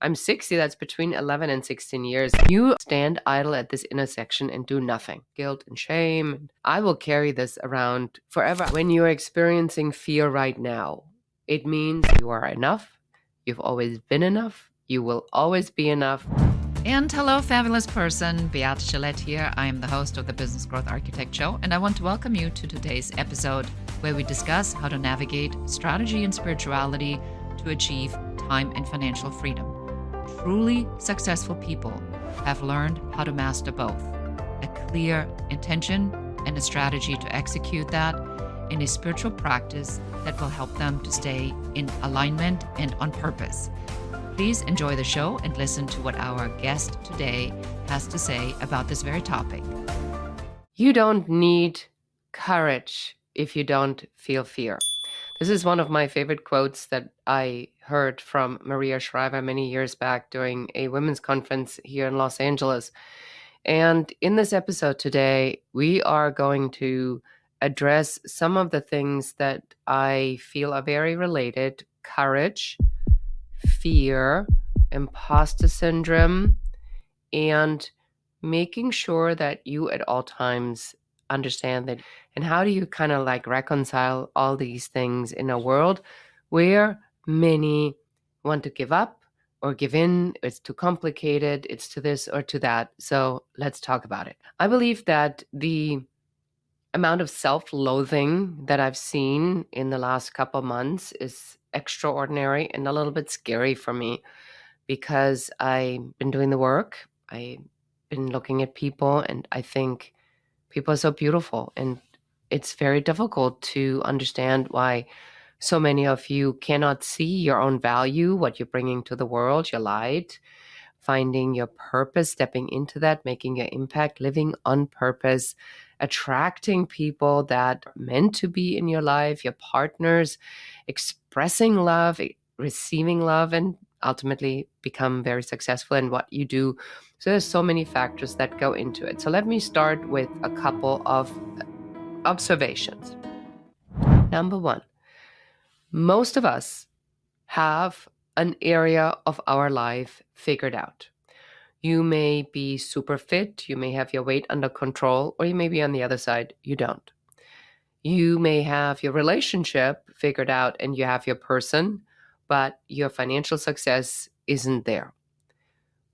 I'm 60, that's between 11 and 16 years. You stand idle at this intersection and do nothing. Guilt and shame. I will carry this around forever. When you're experiencing fear right now, it means you are enough. You've always been enough. You will always be enough. And hello, fabulous person. Beate Gillette here. I am the host of the Business Growth Architect Show, and I want to welcome you to today's episode where we discuss how to navigate strategy and spirituality to achieve time and financial freedom. Truly successful people have learned how to master both, a clear intention and a strategy to execute that in a spiritual practice that will help them to stay in alignment and on purpose. Please enjoy the show and listen to what our guest today has to say about this very topic. You don't need courage if you don't feel fear. This is one of my favorite quotes that I heard from Maria Shriver many years back during a women's conference here in Los Angeles. And in this episode today, we are going to address some of the things that I feel are very related: courage, fear, imposter syndrome, and making sure that you at all times understand that. And how do you kind of like reconcile all these things in a world where many want to give up or give in? It's too complicated. It's to this or to that. So let's talk about it. I believe that the amount of self-loathing that I've seen in the last couple months is extraordinary and a little bit scary for me, because I've been doing the work. I've been looking at people, and I think people are so beautiful, and it's very difficult to understand why so many of you cannot see your own value, what you're bringing to the world, your light, finding your purpose, stepping into that, making your impact, living on purpose, attracting people that are meant to be in your life, your partners, expressing love, receiving love, and ultimately become very successful in what you do. So there's so many factors that go into it. So let me start with a couple of observations. Number one, most of us have an area of our life figured out. You may be super fit, you may have your weight under control, or you may be on the other side, you don't. You may have your relationship figured out and you have your person, but your financial success isn't there.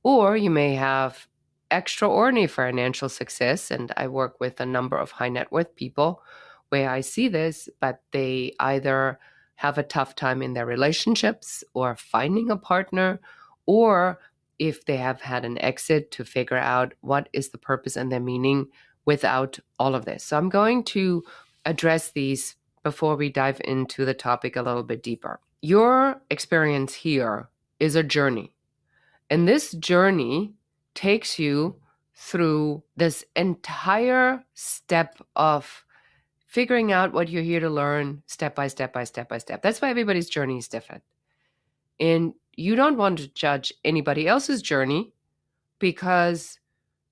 Or you may have extraordinary financial success, and I work with a number of high net worth people where I see this, but they either have a tough time in their relationships or finding a partner, or if they have had an exit, to figure out what is the purpose and their meaning without all of this. So I'm going to address these before we dive into the topic a little bit deeper. Your experience here is a journey. And this journey takes you through this entire step of figuring out what you're here to learn step by step by step by step. That's why everybody's journey is different. And you don't want to judge anybody else's journey because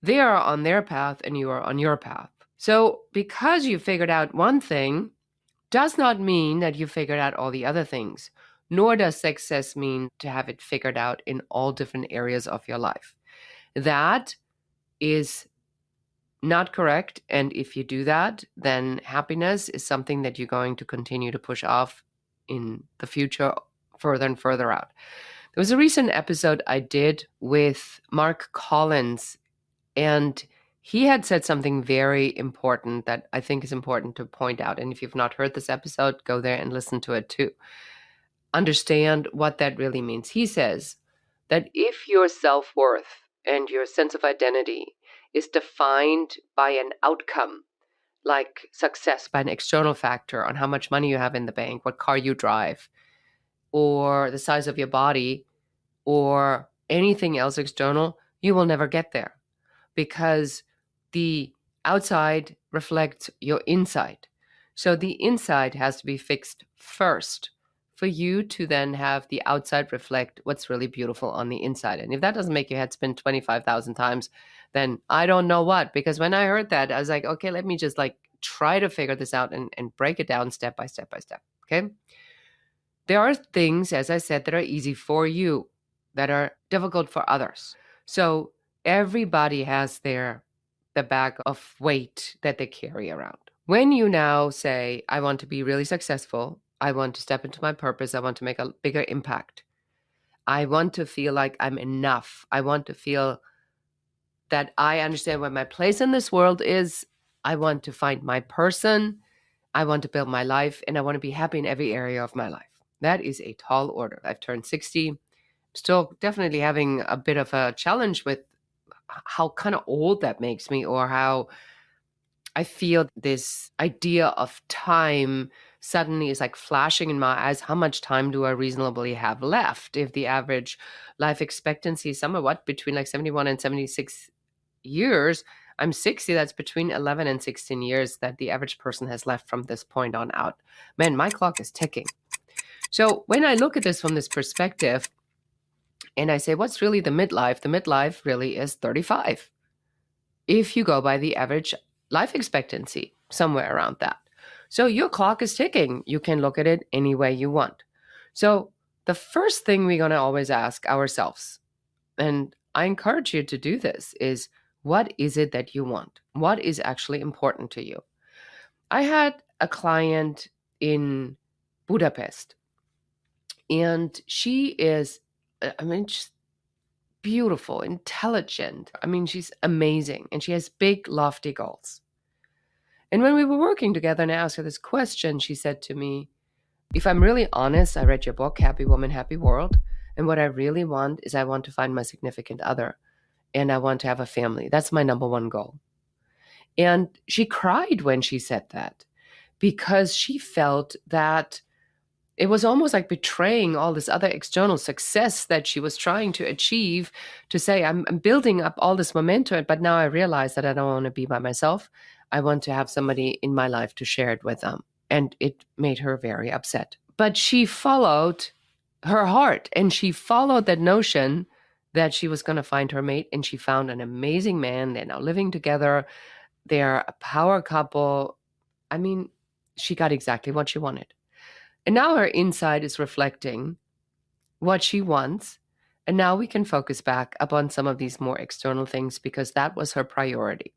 they are on their path and you are on your path. So because you figured out one thing does not mean that you figured out all the other things, nor does success mean to have it figured out in all different areas of your life. That is not correct. And if you do that, then happiness is something that you're going to continue to push off in the future further and further out. There was a recent episode I did with Mark Collins, and he had said something very important that I think is important to point out. And if you've not heard this episode, go there and listen to it too. Understand what that really means. He says that if your self-worth and your sense of identity is defined by an outcome, like success, by an external factor on how much money you have in the bank, what car you drive, or the size of your body, or anything else external, you will never get there, because the outside reflects your inside. So the inside has to be fixed first for you to then have the outside reflect what's really beautiful on the inside. And if that doesn't make your head spin 25,000 times, then I don't know what. Because when I heard that, I was like, okay, let me just try to figure this out and break it down step by step by step. Okay. There are things, as I said, that are easy for you. that are difficult for others. So everybody has the bag of weight that they carry around. When you now say, I want to be really successful, I want to step into my purpose, I want to make a bigger impact, I want to feel like I'm enough, I want to feel that I understand what my place in this world is, I want to find my person, I want to build my life, and I want to be happy in every area of my life. That is a tall order. I've turned 60, still definitely having a bit of a challenge with how kind of old that makes me, or how I feel this idea of time suddenly is like flashing in my eyes. How much time do I reasonably have left? If the average life expectancy is somewhere between like 71 and 76 years, I'm 60, that's between 11 and 16 years that the average person has left from this point on out. Man, my clock is ticking. So when I look at this from this perspective and I say, what's really the midlife? The midlife really is 35. If you go by the average life expectancy, somewhere around that. So your clock is ticking. You can look at it any way you want. So the first thing we're going to always ask ourselves, and I encourage you to do this, is what is it that you want? What is actually important to you? I had a client in Budapest, and she is, just beautiful, intelligent. She's amazing, and she has big, lofty goals. And when we were working together and I asked her this question, she said to me, if I'm really honest, I read your book, Happy Woman, Happy World. And what I really want is I want to find my significant other and I want to have a family. That's my number one goal. And she cried when she said that because she felt that it was almost like betraying all this other external success that she was trying to achieve, to say, I'm building up all this momentum, but now I realize that I don't want to be by myself. I want to have somebody in my life to share it with them. And it made her very upset. But she followed her heart and she followed that notion that she was going to find her mate, and she found an amazing man. They're now living together. They're a power couple. She got exactly what she wanted. And now her inside is reflecting what she wants. And now we can focus back upon some of these more external things because that was her priority.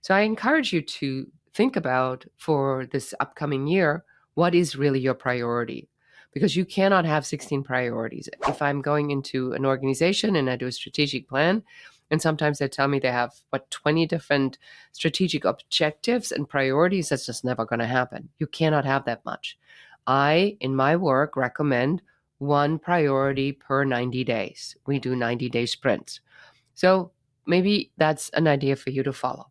So I encourage you to think about, for this upcoming year, what is really your priority? Because you cannot have 16 priorities. If I'm going into an organization and I do a strategic plan, and sometimes they tell me they have 20 different strategic objectives and priorities, that's just never going to happen. You cannot have that much. I, in my work, recommend one priority per 90 days. We do 90-day sprints. So maybe that's an idea for you to follow.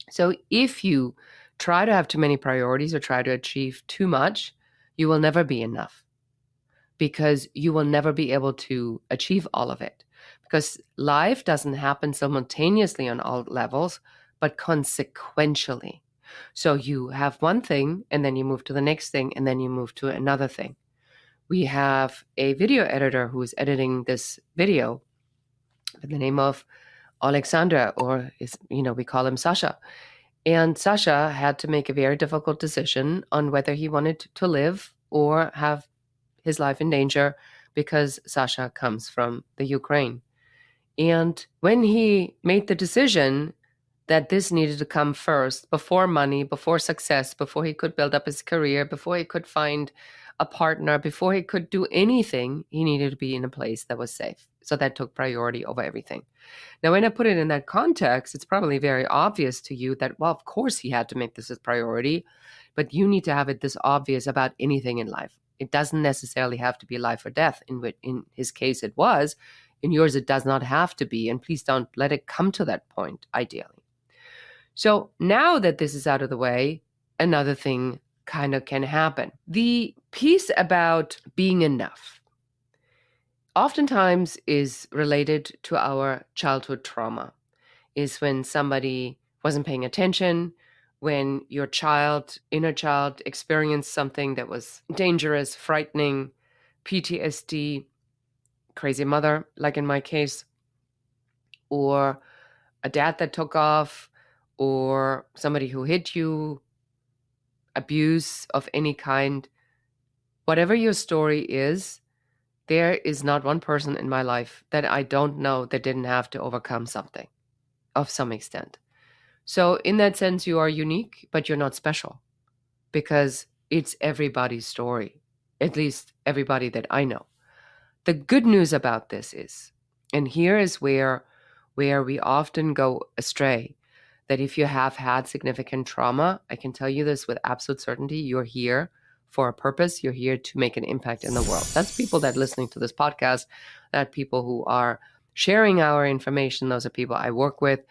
So if you try to have too many priorities or try to achieve too much, you will never be enough, because you will never be able to achieve all of it. Because life doesn't happen simultaneously on all levels, but consequentially. So you have one thing, and then you move to the next thing, and then you move to another thing. We have a video editor who is editing this video with the name of Alexandra, or we call him Sasha. And Sasha had to make a very difficult decision on whether he wanted to live or have his life in danger, because Sasha comes from the Ukraine. And when he made the decision that this needed to come first, before money, before success, before he could build up his career, before he could find a partner, before he could do anything, he needed to be in a place that was safe. So that took priority over everything. Now, when I put it in that context, it's probably very obvious to you that, well, of course he had to make this a priority, but you need to have it this obvious about anything in life. It doesn't necessarily have to be life or death. In his case, it was. In yours, it does not have to be. And please don't let it come to that point, ideally. So now that this is out of the way, another thing kind of can happen. The piece about being enough oftentimes is related to our childhood trauma. Is when somebody wasn't paying attention, when your inner child experienced something that was dangerous, frightening, PTSD, crazy mother, like in my case, or a dad that took off, or somebody who hit you, abuse of any kind. Whatever your story is, There is not one person in my life that I don't know that didn't have to overcome something of some extent. So, in that sense, you are unique, but you're not special because it's everybody's story, at least everybody that I know. The good news about this is, and here is where we often go astray, that if you have had significant trauma, I can tell you this with absolute certainty, you're here for a purpose. You're here to make an impact in the world. That's people that are listening to this podcast, that people who are sharing our information. Those are people I work with.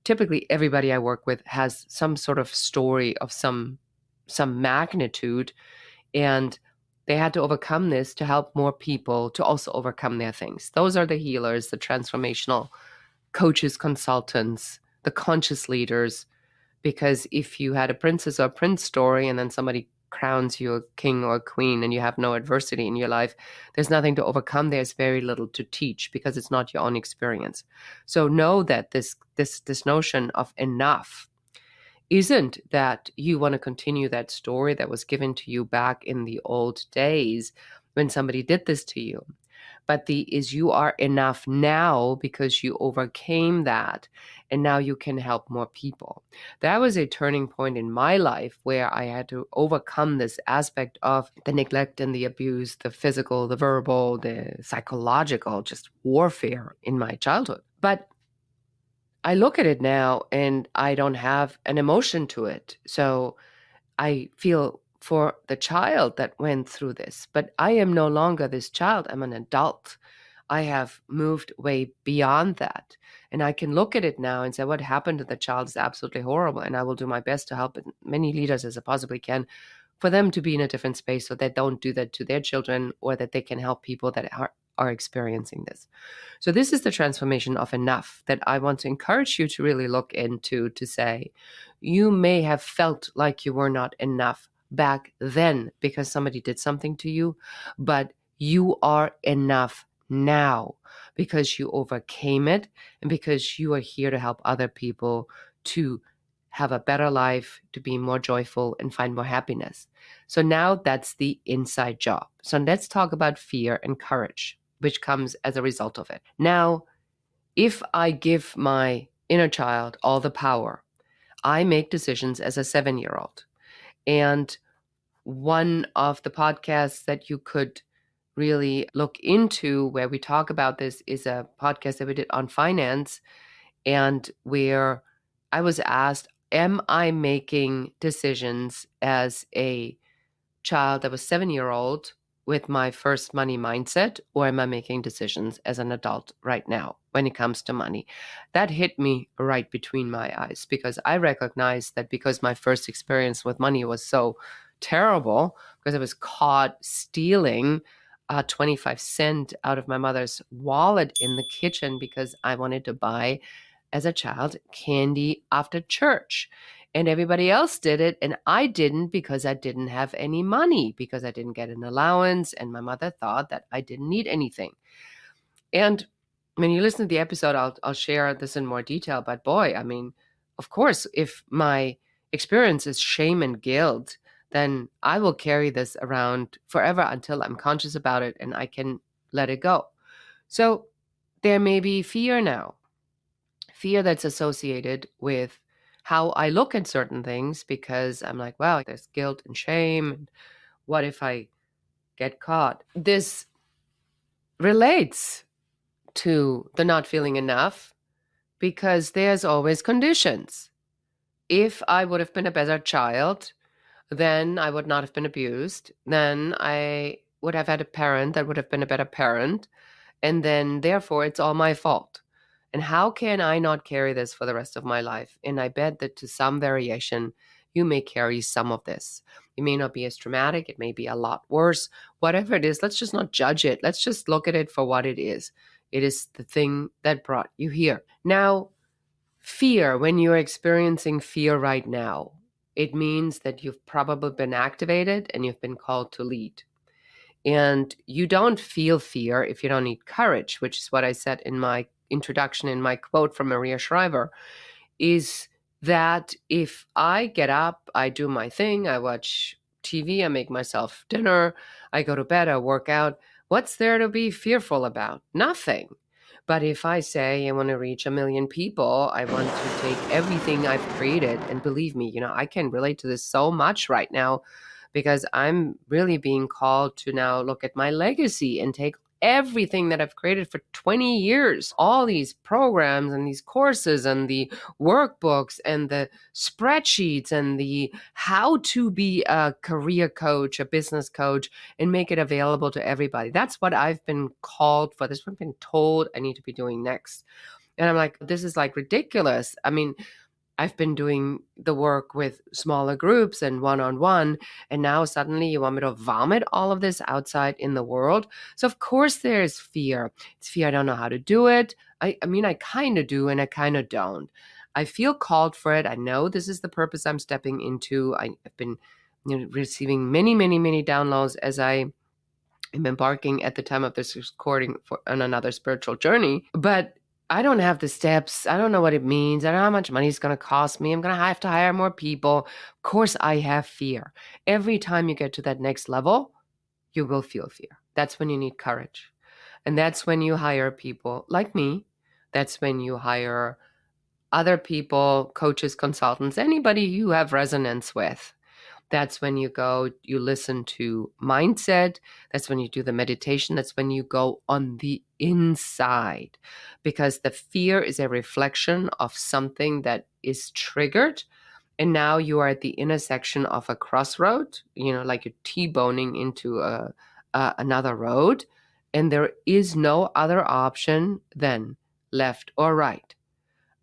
Typically, everybody I work with has some sort of story of some magnitude, and they had to overcome this to help more people to also overcome their things. Those are the healers, the transformational coaches, consultants, the conscious leaders. Because if you had a princess or prince story and then somebody crowns you a king or a queen and you have no adversity in your life, there's nothing to overcome. There's very little to teach because it's not your own experience. So know that this notion of enough isn't that you want to continue that story that was given to you back in the old days when somebody did this to you. But you are enough now because you overcame that and now you can help more people. That was a turning point in my life where I had to overcome this aspect of the neglect and the abuse, the physical, the verbal, the psychological, just warfare in my childhood. But I look at it now and I don't have an emotion to it. So I feel for the child that went through this, but I am no longer this child. I'm an adult. I have moved way beyond that. And I can look at it now and say, what happened to the child is absolutely horrible. And I will do my best to help as many leaders as I possibly can for them to be in a different space so they don't do that to their children, or that they can help people that are experiencing this. So this is the transformation of enough that I want to encourage you to really look into, to say, you may have felt like you were not enough back then because somebody did something to you, but you are enough now because you overcame it and because you are here to help other people to have a better life, to be more joyful and find more happiness. So now that's the inside job. So let's talk about fear and courage, which comes as a result of it. Now, if I give my inner child all the power, I make decisions as a 7-year-old. And one of the podcasts that you could really look into where we talk about this is a podcast that we did on finance, and where I was asked, am I making decisions as a child that was 7-year-old with my first money mindset, or am I making decisions as an adult right now when it comes to money? That hit me right between my eyes, because I recognized that because my first experience with money was so terrible, because I was caught stealing 25 cents out of my mother's wallet in the kitchen because I wanted to buy, as a child, candy after church. And everybody else did it, and I didn't because I didn't have any money, because I didn't get an allowance, and my mother thought that I didn't need anything. And when you listen to the episode, I'll share this in more detail. But boy, I mean, of course, if my experience is shame and guilt, then I will carry this around forever until I'm conscious about it and I can let it go. So there may be fear now, fear that's associated with how I look at certain things, because I'm like, wow, there's guilt and shame. And what if I get caught? This relates to the not feeling enough because there's always conditions. If I would have been a better child, then I would not have been abused. Then I would have had a parent that would have been a better parent. And then therefore it's all my fault. And how can I not carry this for the rest of my life? And I bet that to some variation, you may carry some of this. It may not be as traumatic. It may be a lot worse. Whatever it is, let's just not judge it. Let's just look at it for what it is. It is the thing that brought you here. Now, fear, when you're experiencing fear right now, it means that you've probably been activated and you've been called to lead. And you don't feel fear if you don't need courage, which is what I said in my introduction, in my quote from Maria Shriver, is that if I get up, I do my thing, I watch TV, I make myself dinner, I go to bed, I work out, What's there to be fearful about? Nothing. But if I say I want to reach 1 million people, I want to take everything I've created, and believe me, I can relate to this so much right now because I'm really being called to now look at my legacy and take everything that I've created for 20 years, all these programs and these courses and the workbooks and the spreadsheets and the how to be a career coach, a business coach, and make it available to everybody. That's what I've been called for. This is what I've been told I need to be doing next. And I'm like, this is like ridiculous. I mean, I've been doing the work with smaller groups and one-on-one, and now suddenly you want me to vomit all of this outside in the world. So of course there's fear. It's fear I don't know how to do it. I mean, I kind of do and I kind of don't. I feel called for it. I know this is the purpose I'm stepping into. I've been receiving many, many, many downloads as I am embarking at the time of this recording on another spiritual journey. But I don't have the steps. I don't know what it means. I don't know how much money it's going to cost me. I'm going to have to hire more people. Of course, I have fear. Every time you get to that next level, you will feel fear. That's when you need courage. And that's when you hire people like me. That's when you hire other people, coaches, consultants, anybody you have resonance with. That's when you listen to mindset. That's when you do the meditation. That's when you go on the inside, because the fear is a reflection of something that is triggered. And now you are at the intersection of a crossroad, like you're T-boning into another road. And there is no other option than left or right.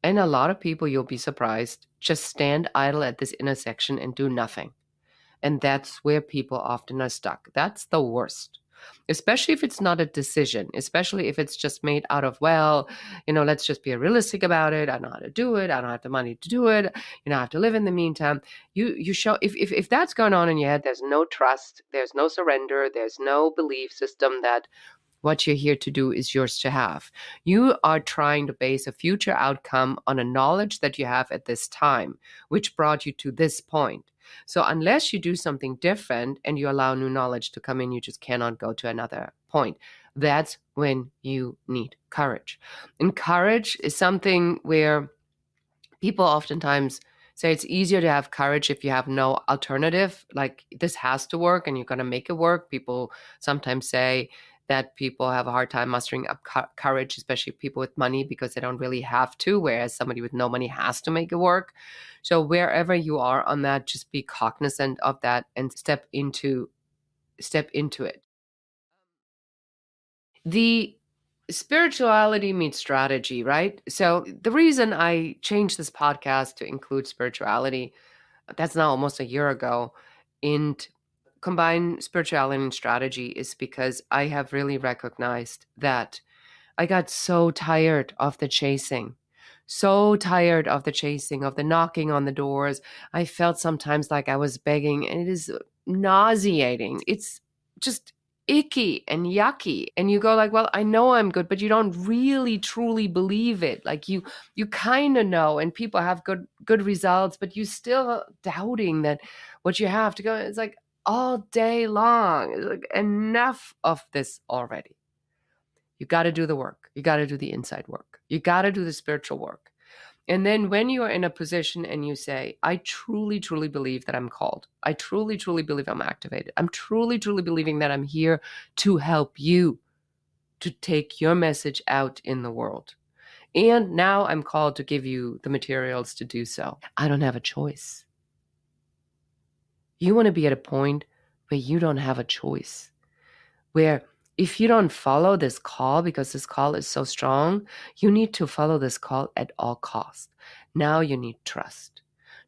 And a lot of people, you'll be surprised, just stand idle at this intersection and do nothing. And that's where people often are stuck. That's the worst, especially if it's not a decision, especially if it's just made out of, let's just be realistic about it. I know how to do it. I don't have the money to do it. I have to live in the meantime. You show, if that's going on in your head, there's no trust, there's no surrender, there's no belief system that what you're here to do is yours to have. You are trying to base a future outcome on a knowledge that you have at this time, which brought you to this point. So unless you do something different and you allow new knowledge to come in, you just cannot go to another point. That's when you need courage. And courage is something where people oftentimes say it's easier to have courage if you have no alternative. Like, this has to work and you're going to make it work. People sometimes say that people have a hard time mustering up courage, especially people with money, because they don't really have to, whereas somebody with no money has to make it work. So wherever you are on that, just be cognizant of that and step into it. The spirituality meets strategy, right? So the reason I changed this podcast to include spirituality, that's now almost a year ago, and combine spirituality and strategy, is because I have really recognized that I got so tired of the chasing, of the knocking on the doors. I felt sometimes like I was begging, and it is nauseating. It's just icky and yucky. And you go like, well, I know I'm good, but you don't really truly believe it. Like you kind of know, and people have good results, but you still doubting that what you have to go. It's like all day long. It's like, enough of this already. You got to do the work. You got to do the inside work. You got to do the spiritual work. And then when you are in a position and you say, I truly, truly believe that I'm called. I truly, truly believe I'm activated. I'm truly, truly believing that I'm here to help you to take your message out in the world. And now I'm called to give you the materials to do so. I don't have a choice. You want to be at a point where you don't have a choice, where if you don't follow this call, because this call is so strong, you need to follow this call at all costs. Now you need trust.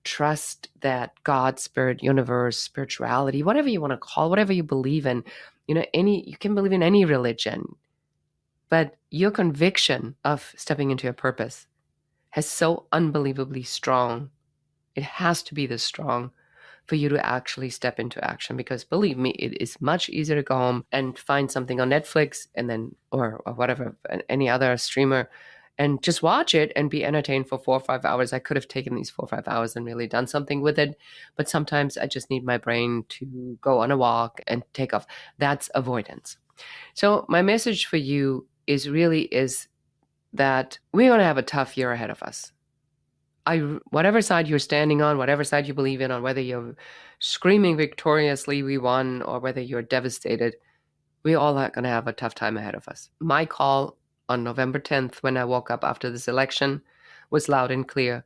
Trust that God, spirit, universe, spirituality, whatever you want to call, whatever you believe in, you can believe in any religion, but your conviction of stepping into your purpose has so unbelievably strong. It has to be this strong for you to actually step into action, because believe me, it is much easier to go home and find something on Netflix and then or whatever, any other streamer, and just watch it and be entertained for 4 or 5 hours. I could have taken these 4 or 5 hours and really done something with it, but sometimes I just need my brain to go on a walk and take off. That's avoidance. So my message for you is that we're going to have a tough year ahead of us. Whatever side you're standing on, whatever side you believe in, on whether you're screaming victoriously we won or whether you're devastated, we all are going to have a tough time ahead of us. My call on November 10th, when I woke up after this election, was loud and clear.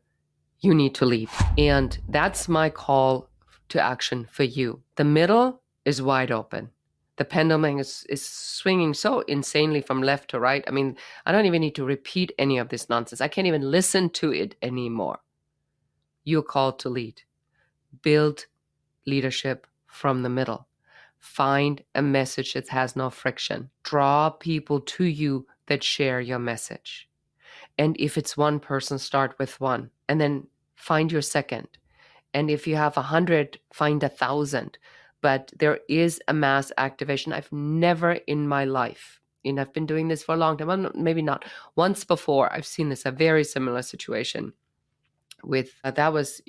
You need to lead. And that's my call to action for you. The middle is wide open. The pendulum is swinging so insanely from left to right. I mean, I don't even need to repeat any of this nonsense. I can't even listen to it anymore. You're called to lead. Build leadership from the middle. Find a message that has no friction. Draw people to you that share your message. And if it's one person, start with one. And then find your second. And if you have 100, find 1,000. But there is a mass activation. I've never in my life, and I've been doing this for a long time, well, maybe not, once before, I've seen this, a very similar situation with, that was,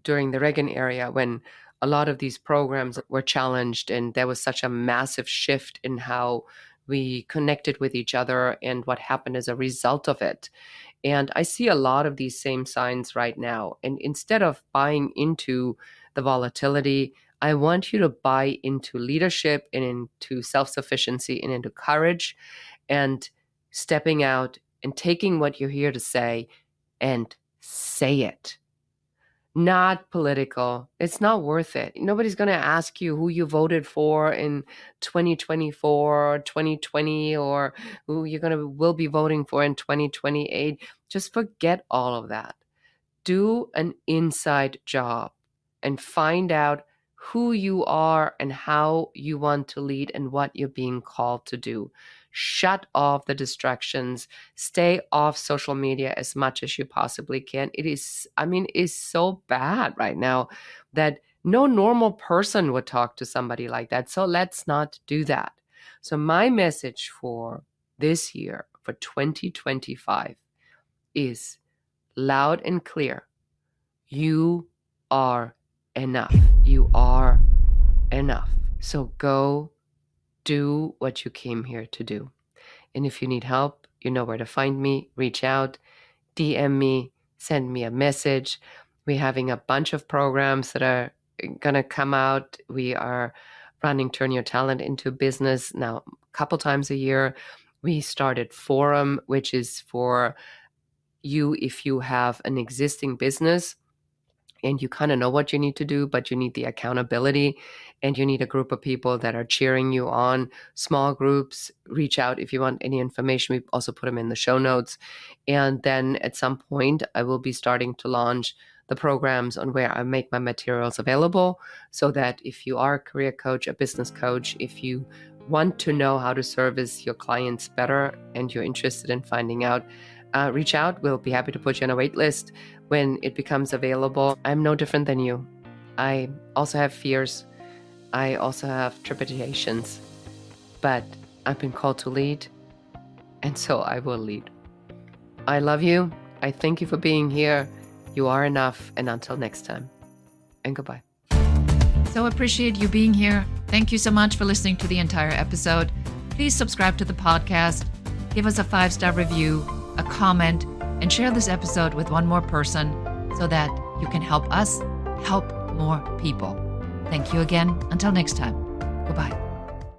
during the Reagan era when a lot of these programs were challenged and there was such a massive shift in how we connected with each other and what happened as a result of it. And I see a lot of these same signs right now. And instead of buying into the volatility, I want you to buy into leadership and into self-sufficiency and into courage and stepping out and taking what you're here to say and say it. Not political. It's not worth it. Nobody's going to ask you who you voted for in 2024 or 2020 or who will be voting for in 2028. Just forget all of that. Do an inside job and find out who you are and how you want to lead and what you're being called to do. Shut off the distractions. Stay off social media as much as you possibly can. It's so bad right now that no normal person would talk to somebody like that. So let's not do that. So my message for this year, for 2025, is loud and clear. You are enough. You are enough. So go do what you came here to do. And if you need help, you know where to find me. Reach out, DM me, send me a message. We're having a bunch of programs that are going to come out. We are running Turn Your Talent into Business now a couple times a year. We started Forum, which is for you if you have an existing business and you kind of know what you need to do, but you need the accountability and you need a group of people that are cheering you on. Small groups, reach out if you want any information. We also put them in the show notes. And then at some point, I will be starting to launch the programs on where I make my materials available so that if you are a career coach, a business coach, if you want to know how to service your clients better and you're interested in finding out, reach out. We'll be happy to put you on a wait list when it becomes available. I'm no different than you. I also have fears. I also have trepidations. But I've been called to lead, and so I will lead. I love you. I thank you for being here. You are enough. And until next time. And goodbye. So appreciate you being here. Thank you so much for listening to the entire episode. Please subscribe to the podcast. Give us a 5-star review, a comment, and share this episode with one more person so that you can help us help more people. Thank you again. Until next time. Goodbye.